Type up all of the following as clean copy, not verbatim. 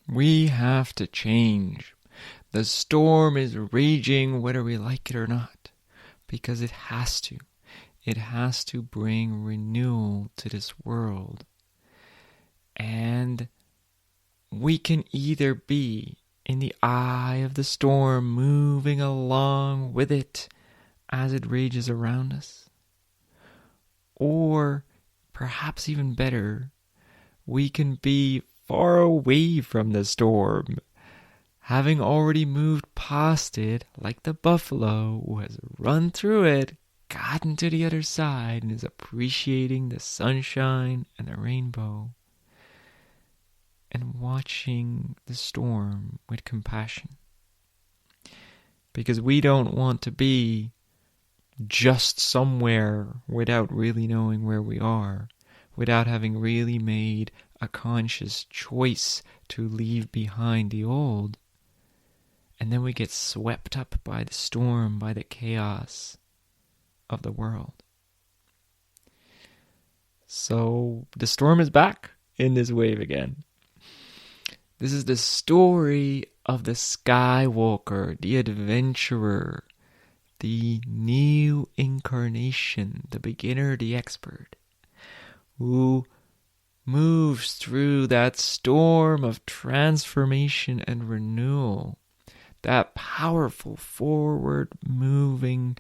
We have to change. The storm is raging whether we like it or not, because it has to. It has to bring renewal to this world. And we can either be in the eye of the storm, moving along with it as it rages around us, or perhaps even better, we can be far away from the storm, having already moved past it like the buffalo who has run through it, gotten to the other side, and is appreciating the sunshine and the rainbow, and watching the storm with compassion. Because we don't want to be just somewhere without really knowing where we are, without having really made a conscious choice to leave behind the old. And then we get swept up by the storm, by the chaos of the world. So the storm is back in this wave again. This is the story of the Skywalker, the adventurer, the new incarnation, the beginner, the expert, who moves through that storm of transformation and renewal, that powerful forward-moving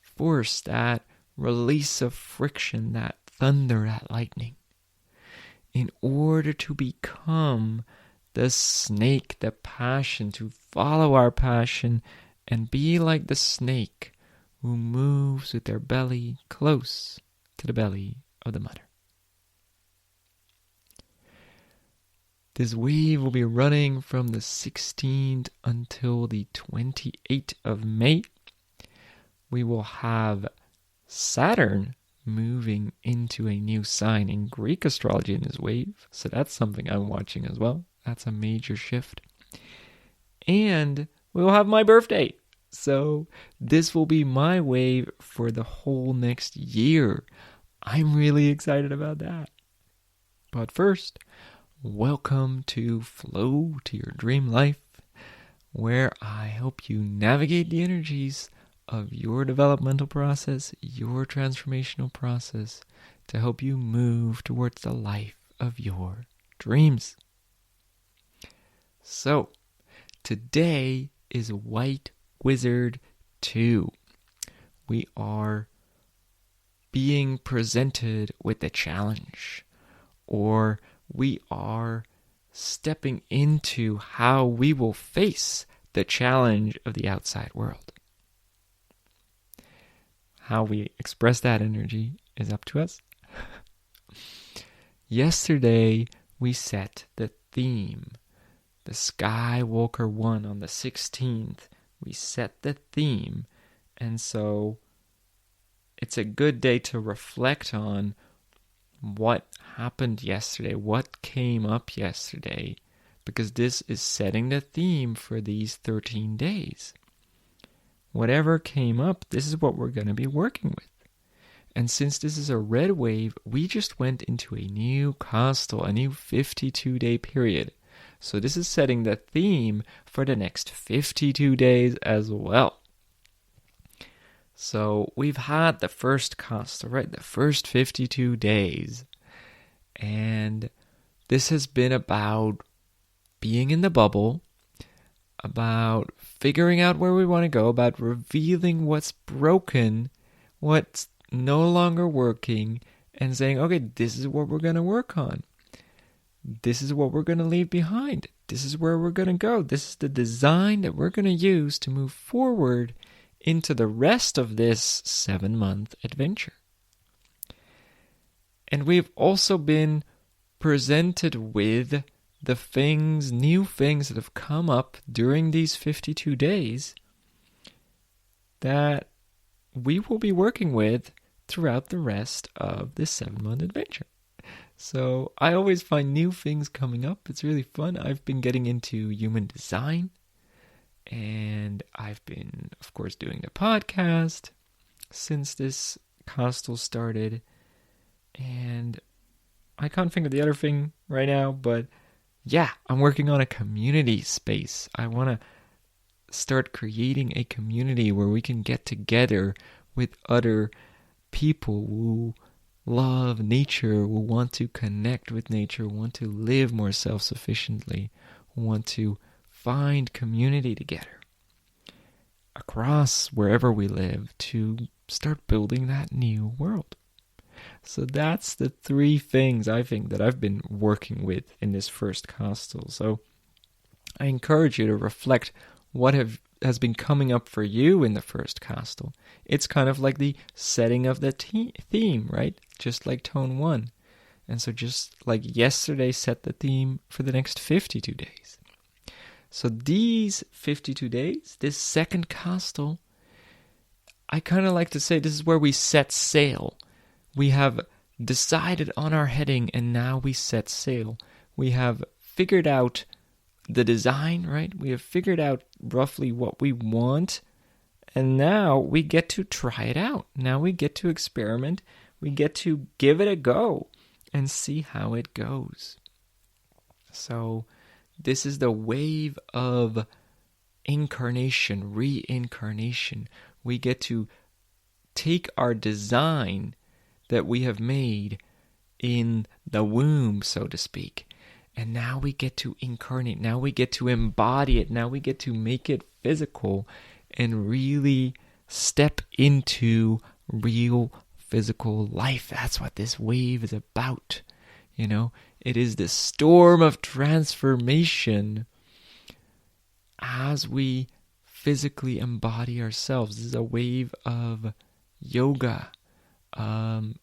force, that release of friction, that thunder, that lightning, in order to become the snake, the passion, to follow our passion and be like the snake who moves with their belly close to the belly of the mother. This wave will be running from the 16th until the 28th of May. We will have Saturn moving into a new sign in Greek astrology in this wave. So that's something I'm watching as well. That's a major shift. And we will have my birthday. So this will be my wave for the whole next year. I'm really excited about that. But first, welcome to Flow to Your Dream Life, where I help you navigate the energies of your developmental process, your transformational process, to help you move towards the life of your dreams. So, today is White Wizard 2. We are being presented with a challenge, or we are stepping into how we will face the challenge of the outside world. How we express that energy is up to us. Yesterday, we set the theme. The Skywalker 1 on the 16th, we set the theme. And so it's a good day to reflect on what happened yesterday, what came up yesterday, because this is setting the theme for these 13 days. Whatever came up, this is what we're going to be working with. And since this is a red wave, we just went into a new constel, a new 52-day period. So this is setting the theme for the next 52 days as well. So we've had the first constel, right? The first 52 days. And this has been about being in the bubble, about figuring out where we want to go, about revealing what's broken, what's no longer working, and saying, okay, this is what we're going to work on. This is what we're going to leave behind. This is where we're going to go. This is the design that we're going to use to move forward into the rest of this 7-month adventure. And we've also been presented with the things, new things that have come up during these 52 days that we will be working with throughout the rest of this 7-month adventure. So I always find new things coming up. It's really fun. I've been getting into human design, and I've been, of course, doing the podcast since this constel started. And I can't think of the other thing right now, but I'm working on a community space. I want to start creating a community where we can get together with other people who love nature, who want to connect with nature, want to live more self-sufficiently, who want to find community together across wherever we live to start building that new world. So that's the 3 things I think that I've been working with in this first Costal. So I encourage you to reflect what has been coming up for you in the first Costal. It's kind of like the setting of the theme, right? Just like tone 1. And so just like yesterday set the theme for the next 52 days. So these 52 days, this second Costal, I kind of like to say this is where we set sail. We have decided on our heading and now we set sail. We have figured out the design, right? We have figured out roughly what we want, and now we get to try it out. Now we get to experiment. We get to give it a go and see how it goes. So this is the wave of incarnation, reincarnation. We get to take our design that we have made in the womb, so to speak, and now we get to incarnate. Now we get to embody it. Now we get to make it physical and really step into real physical life. That's what this wave is about. It is the storm of transformation as we physically embody ourselves. This is a wave of yoga.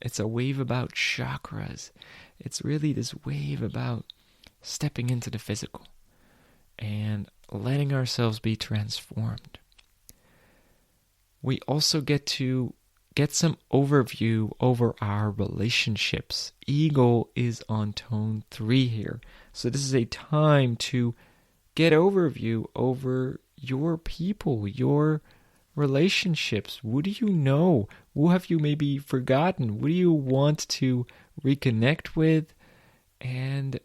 It's a wave about chakras. It's really this wave about stepping into the physical and letting ourselves be transformed. We also get to get some overview over our relationships. Eagle is on tone 3 here. So this is a time to get overview over your people, your relationships. What do you know? Who have you maybe forgotten? What do you want to reconnect with? And,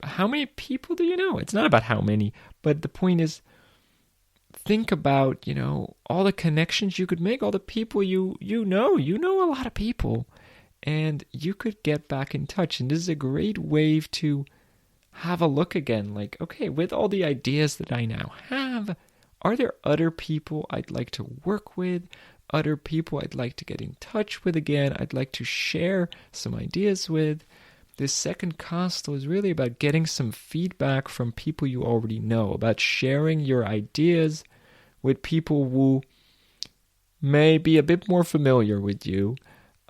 how many people do you know? It's not about how many, but the point is, think about, all the connections you could make, all the people you know. You know a lot of people, and you could get back in touch. And this is a great wave to have a look again. Like, okay, with all the ideas that I now have, are there other people I'd like to work with? Other people I'd like to get in touch with again? I'd like to share some ideas with. This second Costal is really about getting some feedback from people you already know, about sharing your ideas with people who may be a bit more familiar with you,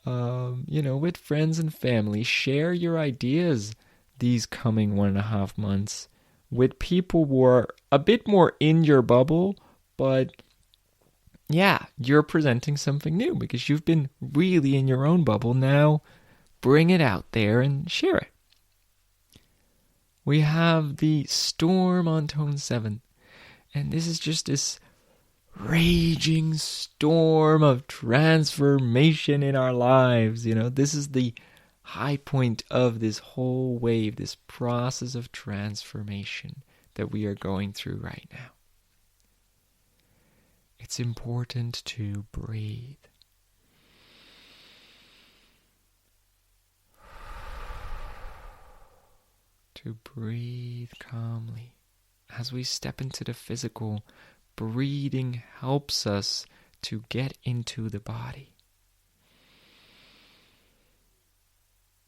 with friends and family. Share your ideas these coming 1.5 months with people who are a bit more in your bubble, but you're presenting something new because you've been really in your own bubble. Now bring it out there and share it. We have the storm on tone 7, and this is just this raging storm of transformation in our lives. This is the high point of this whole wave, this process of transformation that we are going through right now. It's important to breathe. To breathe calmly. As we step into the physical, breathing helps us to get into the body.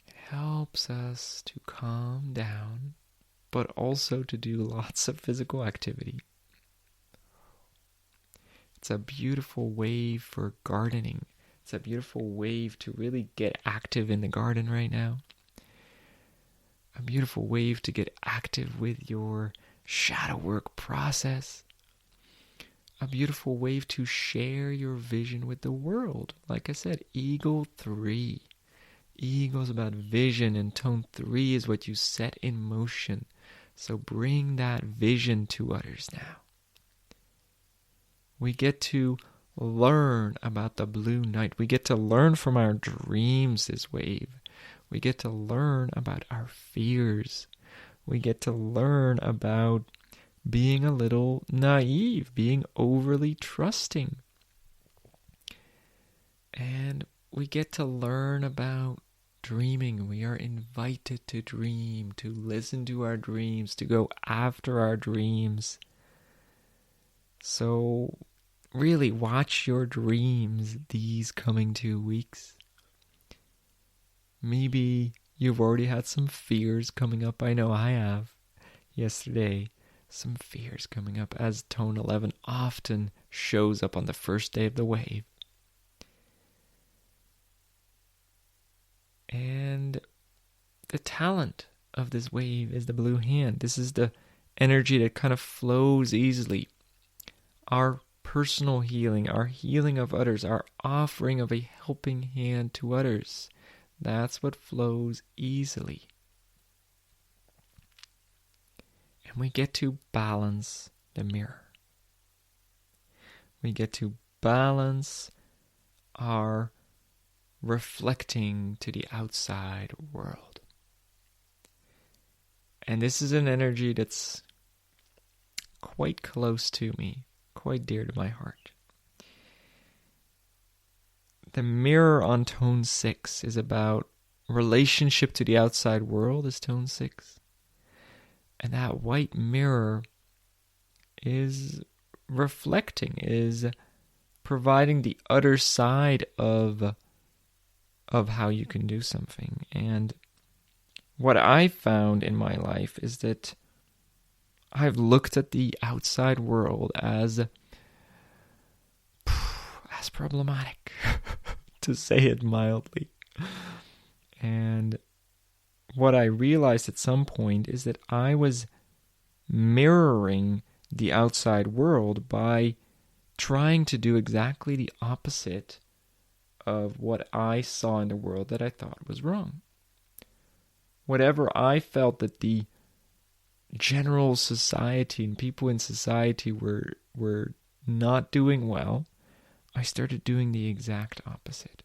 It helps us to calm down, but also to do lots of physical activity. It's a beautiful wave for gardening. It's a beautiful wave to really get active in the garden right now. A beautiful wave to get active with your shadow work process. A beautiful wave to share your vision with the world. Like I said, Eagle 3. Eagle's about vision, and tone 3 is what you set in motion. So bring that vision to others now. We get to learn about the blue night. We get to learn from our dreams this wave. We get to learn about our fears. we get to learn about being a little naive, being overly trusting. And we get to learn about dreaming. We are invited to dream, to listen to our dreams, to go after our dreams. So really watch your dreams these coming 2 weeks. Maybe you've already had some fears coming up. I know I have. Yesterday, some fears coming up as tone 11 often shows up on the first day of the wave. And the talent of this wave is the blue hand. This is the energy that kind of flows easily. Our personal healing, our healing of others, our offering of a helping hand to others. That's what flows easily. And we get to balance the mirror. We get to balance our reflecting to the outside world. And this is an energy that's quite close to me, quite dear to my heart. The mirror on tone 6 is about relationship to the outside world, is tone 6. And that white mirror is reflecting, is providing the other side of how you can do something. And what I found in my life is that I've looked at the outside world as problematic, to say it mildly. And what I realized at some point is that I was mirroring the outside world by trying to do exactly the opposite of what I saw in the world that I thought was wrong. Whatever I felt that the general society and people in society were not doing well, I started doing the exact opposite.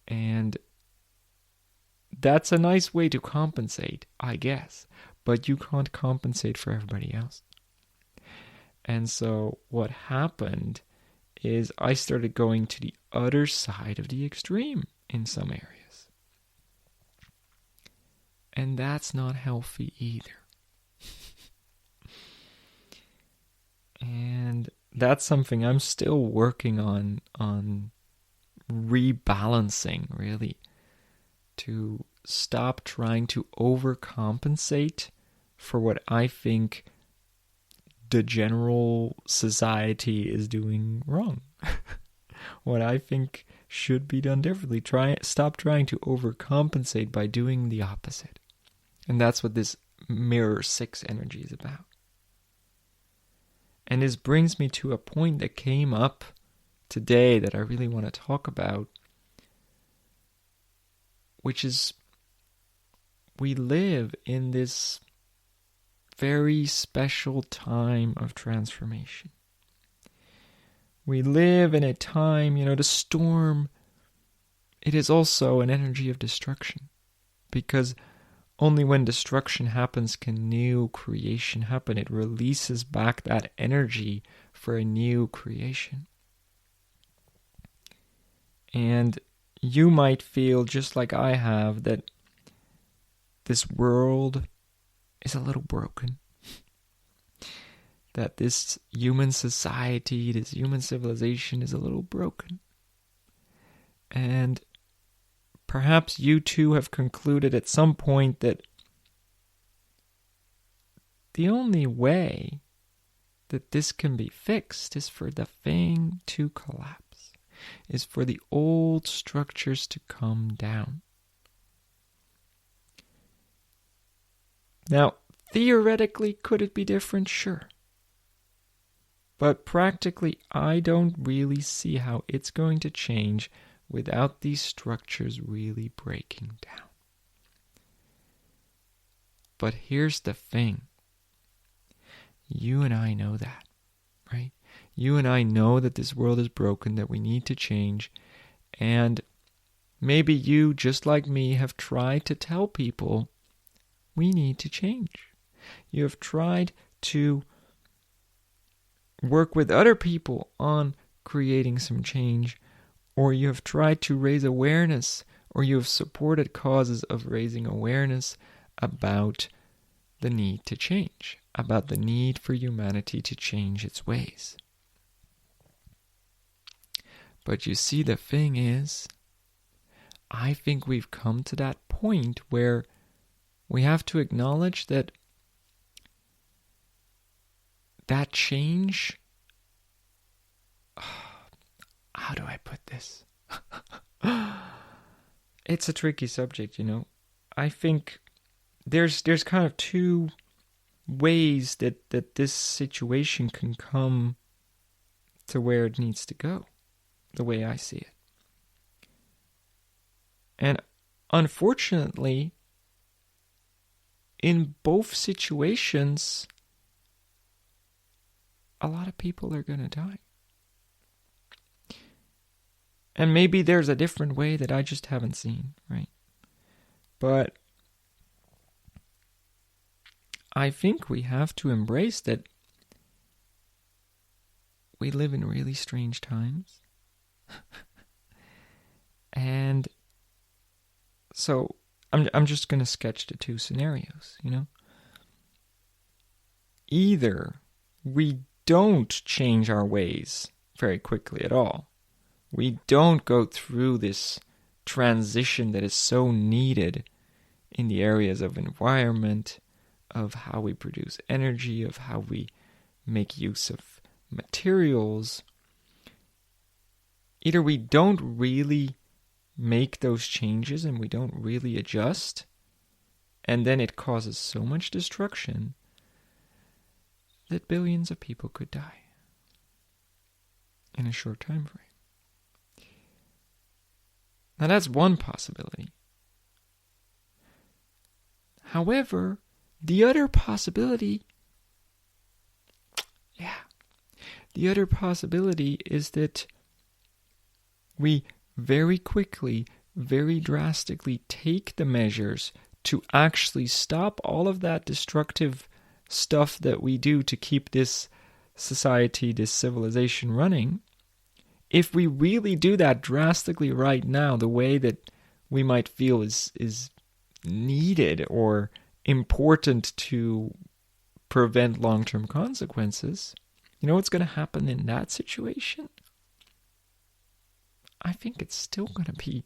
And that's a nice way to compensate, I guess. But you can't compensate for everybody else. And so what happened is I started going to the other side of the extreme in some areas. And that's not healthy either. And that's something I'm still working on rebalancing, really, to stop trying to overcompensate for what I think the general society is doing wrong. What I think should be done differently. Stop trying to overcompensate by doing the opposite. And that's what this mirror 6 energy is about. And this brings me to a point that came up today that I really want to talk about, which is we live in this very special time of transformation. We live in a time, the storm, it is also an energy of destruction, because only when destruction happens can new creation happen. It releases back that energy for a new creation. And you might feel, just like I have, that this world is a little broken. That this human society, this human civilization is a little broken. And perhaps you too have concluded at some point that the only way that this can be fixed is for the thing to collapse, is for the old structures to come down. Now, theoretically, could it be different? Sure. But practically, I don't really see how it's going to change without these structures really breaking down. But here's the thing. You and I know that, right? You and I know that this world is broken, that we need to change. And maybe you, just like me, have tried to tell people we need to change. You have tried to work with other people on creating some change, or you have tried to raise awareness, or you have supported causes of raising awareness about the need to change, about the need for humanity to change its ways. But you see, the thing is, I think we've come to that point where we have to acknowledge that change, how do I put this? It's a tricky subject, I think there's kind of two ways that this situation can come to where it needs to go, the way I see it. And unfortunately, in both situations, a lot of people are going to die. And maybe there's a different way that I just haven't seen, right? But I think we have to embrace that we live in really strange times. And so I'm just going to sketch the two scenarios, Either we don't change our ways very quickly at all. We don't go through this transition that is so needed in the areas of environment, of how we produce energy, of how we make use of materials. Either we don't really make those changes and we don't really adjust, and then it causes so much destruction that billions of people could die in a short time frame. Now that's one possibility. However, the other possibility is that we very quickly, very drastically take the measures to actually stop all of that destructive stuff that we do to keep this society, this civilization running. If we really do that drastically right now, the way that we might feel is needed or important to prevent long-term consequences, you know what's going to happen in that situation? I think it's still going to be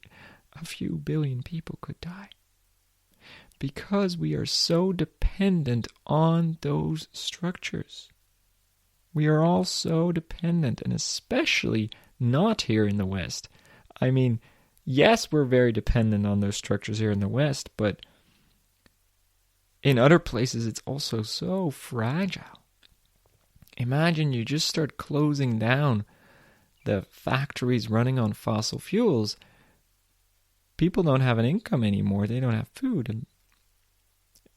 a few billion people could die. Because we are so dependent on those structures. We are all so dependent, and especially not here in the West. I mean, yes, we're very dependent on those structures here in the West, but in other places it's also so fragile. Imagine you just start closing down the factories running on fossil fuels. People don't have an income anymore. They don't have food, and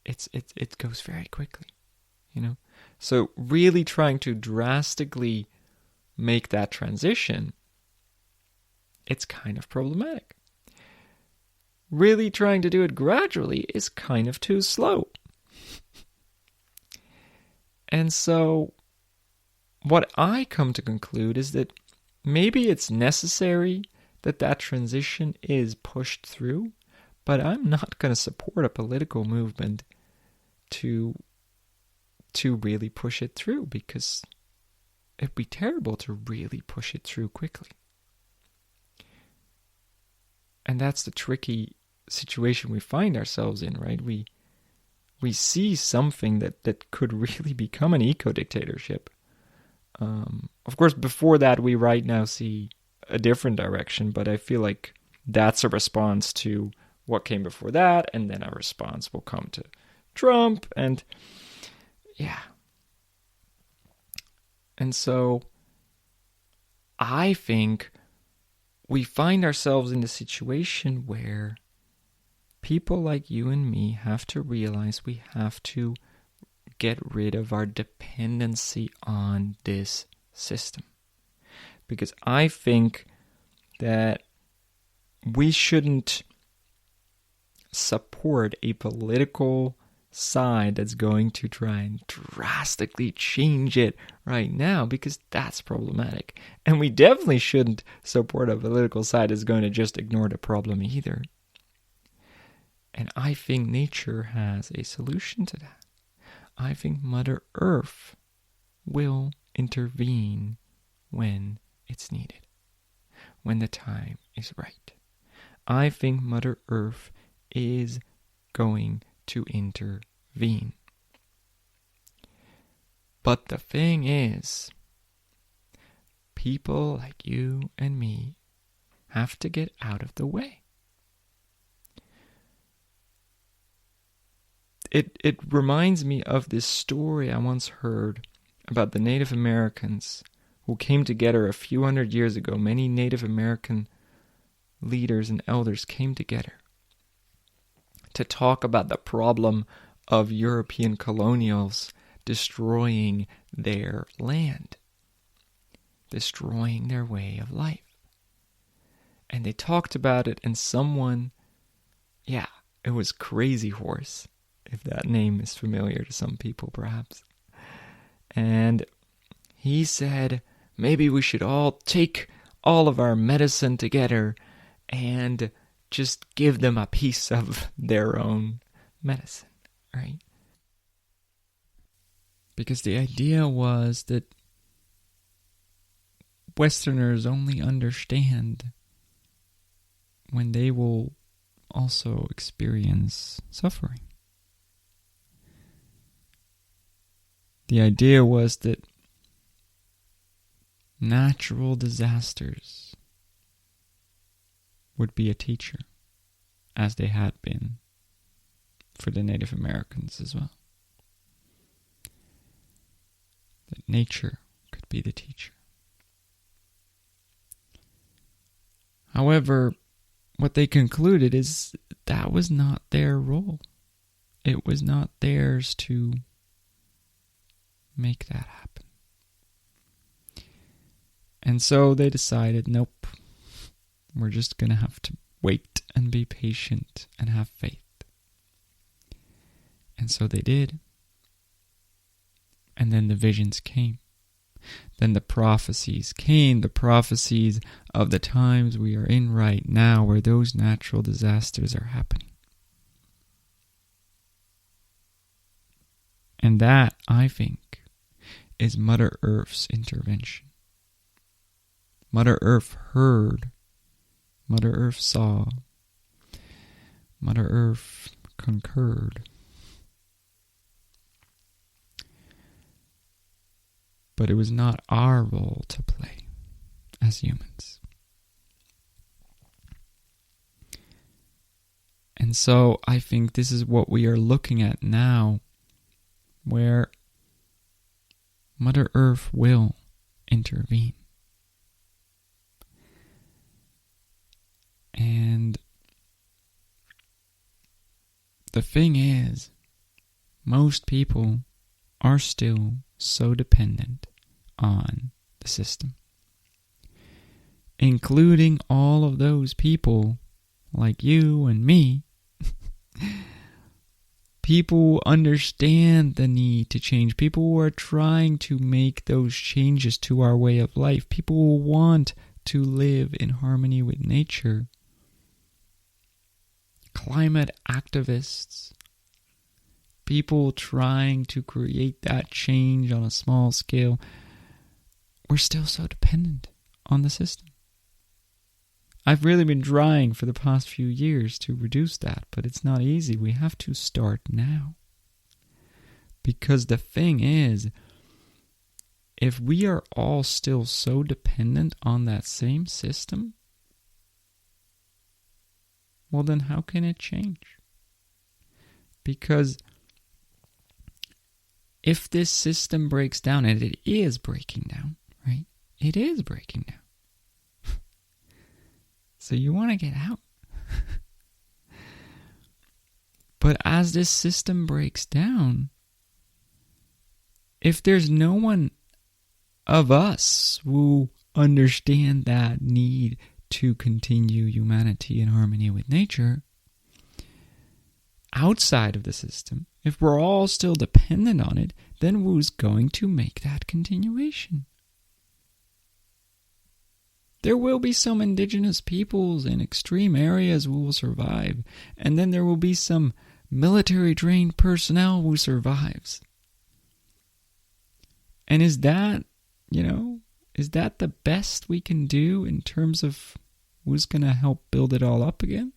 it goes very quickly, So really trying to drastically make that transition, it's kind of problematic. Really trying to do it gradually is kind of too slow. And so what I come to conclude is that maybe it's necessary that transition is pushed through, but I'm not going to support a political movement to really push it through, because it'd be terrible to really push it through quickly. And that's the tricky situation we find ourselves in, right? We see something that could really become an eco-dictatorship. Of course, before that, we right now see a different direction, but I feel like that's a response to what came before that, and then a response will come to Trump, and yeah. And so I think we find ourselves in a situation where people like you and me have to realize we have to get rid of our dependency on this system. Because I think that we shouldn't support a political side that's going to try and drastically change it right now, because that's problematic. And we definitely shouldn't support a political side that's going to just ignore the problem either. And I think nature has a solution to that. I think Mother Earth will intervene when it's needed, when the time is right. I think Mother Earth is going to intervene. But the thing is, people like you and me have to get out of the way. It reminds me of this story I once heard about the Native Americans who came together a few hundred years ago. Many Native American leaders and elders came together to talk about the problem of European colonials destroying their land, destroying their way of life. And they talked about it, and someone, it was Crazy Horse, if that name is familiar to some people perhaps. And he said, maybe we should all take all of our medicine together and just give them a piece of their own medicine, right? Because the idea was that Westerners only understand when they will also experience suffering. The idea was that natural disasters would be a teacher, as they had been for the Native Americans as well. That nature could be the teacher. However, what they concluded is that was not their role. It was not theirs to make that happen. And so they decided, nope, we're just going to have to wait and be patient and have faith. And so they did. And then the visions came. Then the prophecies came, the prophecies of the times we are in right now, where those natural disasters are happening. And that, I think, is Mother Earth's intervention. Mother Earth heard, Mother Earth saw, Mother Earth concurred. But it was not our role to play as humans. And so I think this is what we are looking at now, where Mother Earth will intervene. And the thing is, most people are still so dependent on the system, including all of those people like you and me. People who understand the need to change, people who are trying to make those changes to our way of life, people who want to live in harmony with nature, climate activists, people trying to create that change on a small scale. We're still so dependent on the system. I've really been trying for the past few years to reduce that, but it's not easy. We have to start now. Because the thing is, if we are all still so dependent on that same system, well then how can it change? Because if this system breaks down, and it is breaking down, right? It is breaking down. So you want to get out. But as this system breaks down, if there's no one of us who understand that need to continue humanity in harmony with nature, outside of the system, If we're all still dependent on it, then who's going to make that continuation? There will be some indigenous peoples in extreme areas who will survive, and then there will be some military-trained personnel who survives. And is that the best we can do in terms of who's going to help build it all up again?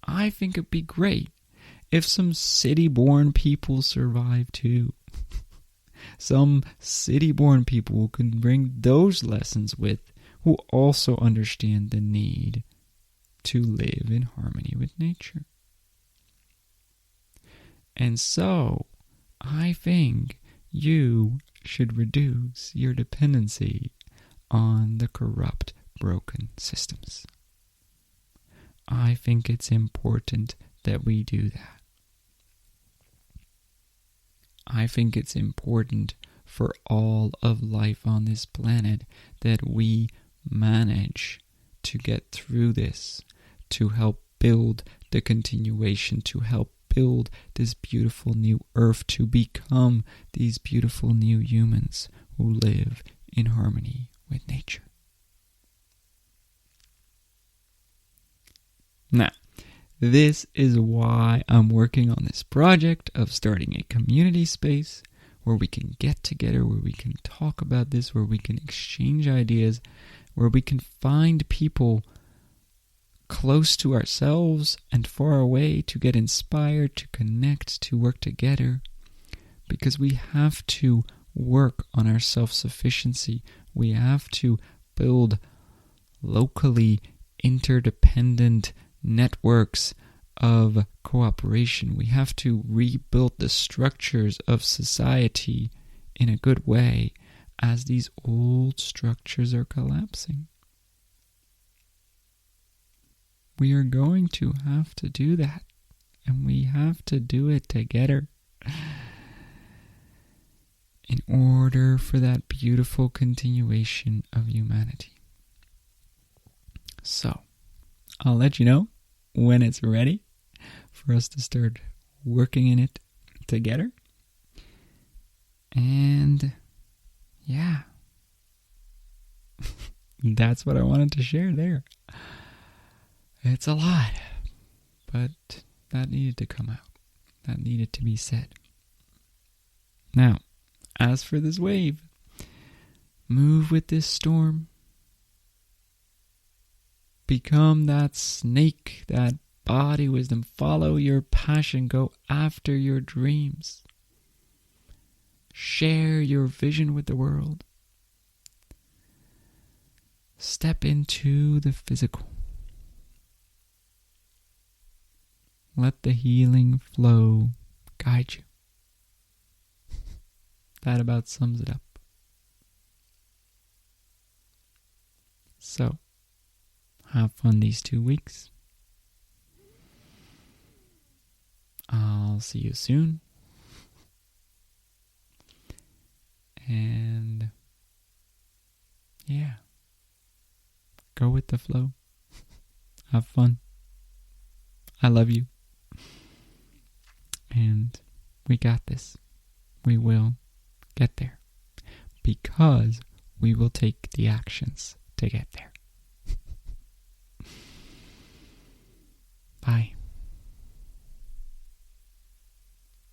I think it'd be great if some city-born people survive too. Some city-born people who can bring those lessons with, who also understand the need to live in harmony with nature. And so, I think you should reduce your dependency on the corrupt, broken systems. I think it's important that we do that. I think it's important for all of life on this planet that we manage to get through this, to help build the continuation, to help build this beautiful new earth, to become these beautiful new humans who live in harmony with nature. Now, this is why I'm working on this project of starting a community space where we can get together, where we can talk about this, where we can exchange ideas, where we can find people close to ourselves and far away to get inspired, to connect, to work together. Because we have to work on our self-sufficiency. We have to build locally interdependent networks of cooperation. We have to rebuild the structures of society in a good way as these old structures are collapsing. We are going to have to do that, and we have to do it together in order for that beautiful continuation of humanity. So, I'll let you know when it's ready for us to start working in it together. And yeah, that's what I wanted to share there. It's a lot, but that needed to come out. That needed to be said. Now, as for this wave, move with this storm. Become that snake, that body wisdom. Follow your passion. Go after your dreams. Share your vision with the world. Step into the physical. Let the healing flow guide you. That about sums it up. So, have fun these 2 weeks. I'll see you soon. And yeah, go with the flow. Have fun. I love you. And we got this. We will get there. Because we will take the actions to get there. Bye.